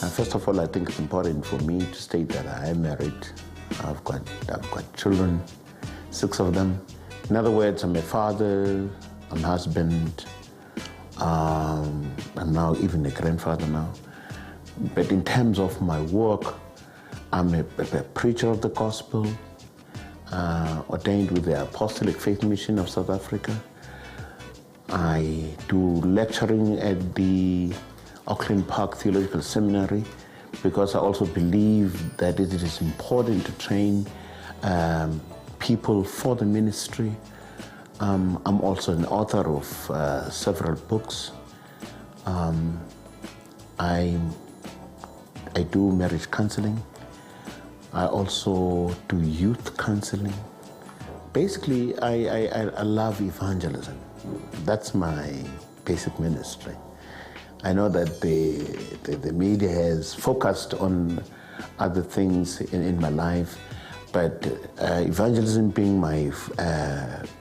First of all, I think it's important for me to state that I am married. I've got children, 6 of them. In other words, I'm a father, I'm a husband, I'm now even a grandfather now. But in terms of my work, I'm a preacher of the gospel, ordained with the Apostolic Faith Mission of South Africa. I do lecturing at the Auckland Park Theological Seminary because I also believe that it is important to train people for the ministry. I'm also an author of several books. I do marriage counseling. I also do youth counseling. Basically, I love evangelism. That's my basic ministry. I know that the media has focused on other things in my life, but evangelism being my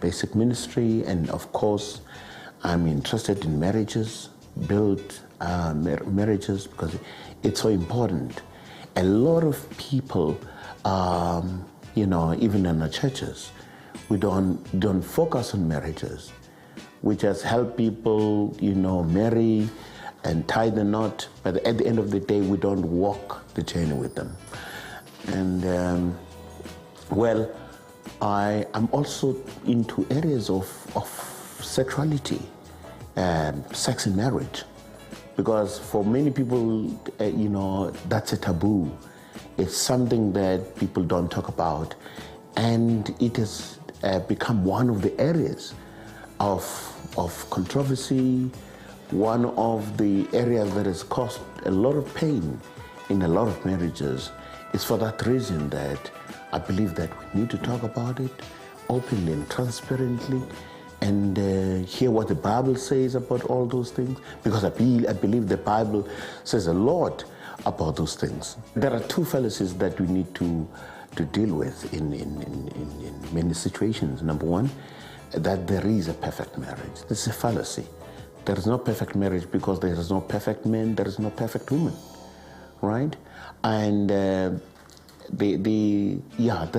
basic ministry, and of course, I'm interested in marriages, build marriages, because it's so important. A lot of people, even in our churches, we don't focus on marriages. We just help people, marry and tie the knot, but at the end of the day, we don't walk the journey with them. And I'm also into areas of sexuality, sex in marriage, because for many people, that's a taboo. It's something that people don't talk about, and it has become one of the areas of controversy, one of the areas that has caused a lot of pain in a lot of marriages. It's for that reason that I believe that we need to talk about it openly and transparently, and hear what the Bible says about all those things, because I believe the Bible says a lot about those things. There are 2 fallacies that we need to deal with in many situations. Number 1, that there is a perfect marriage. This is a fallacy. There is no perfect marriage because there is no perfect man, there is no perfect woman, right? And that's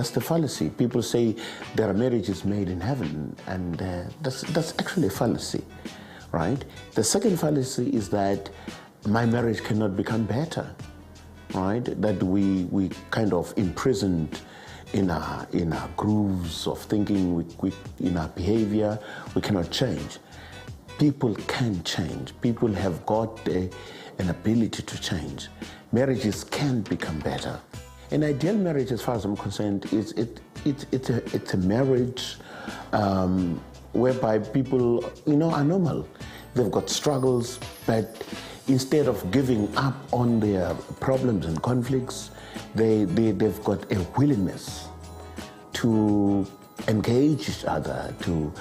the fallacy. People say there are marriages made in heaven, and that's actually a fallacy, right? The second fallacy is that my marriage cannot become better, right? That we kind of imprisoned in our grooves of thinking, in our behavior, we cannot change. People can change. People have got an ability to change. Marriages can become better. An ideal marriage, as far as I'm concerned, it's a marriage whereby people, are normal. They've got struggles, but instead of giving up on their problems and conflicts, they've got a willingness to engage each other, to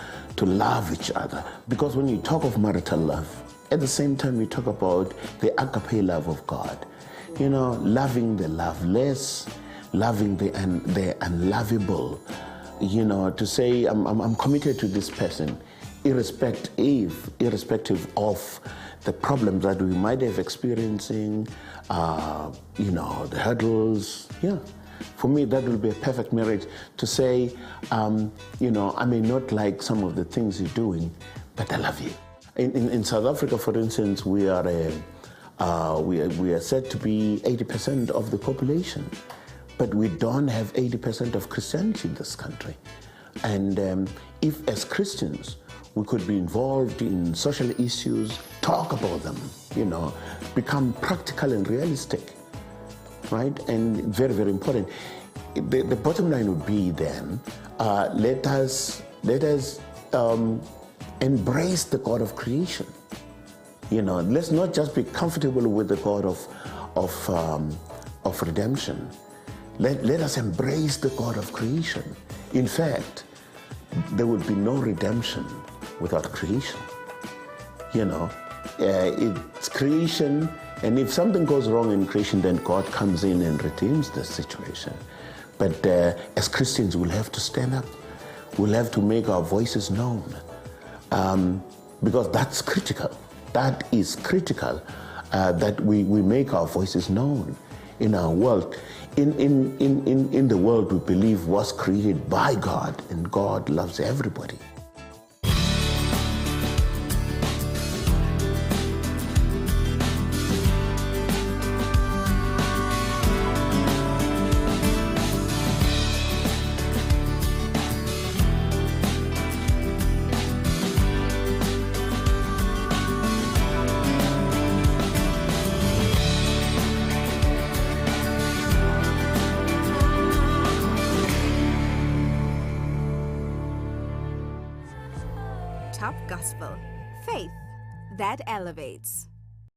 love each other. Because when you talk of marital love, at the same time you talk about the agape love of God. Loving the loveless, loving the unlovable. To say I'm committed to this person, irrespective of the problems that we might have experiencing, the hurdles. Yeah. For me, that will be a perfect marriage, to say, I may not like some of the things you're doing, but I love you. In South Africa, for instance, we are said to be 80% of the population, but we don't have 80% of Christianity in this country. And if as Christians, we could be involved in social issues, talk about them, become practical and realistic, right? And very, very important. The bottom line would be then, let us embrace the God of creation. Let's not just be comfortable with the God of redemption. Let us embrace the God of creation. In fact, there would be no redemption without creation. It's creation, and if something goes wrong in creation, then God comes in and redeems the situation. But as Christians, we'll have to stand up. We'll have to make our voices known, because that's critical. That is critical. that we make our voices known in our world. In the world we believe was created by God, and God loves everybody. Top Gospel, faith that elevates.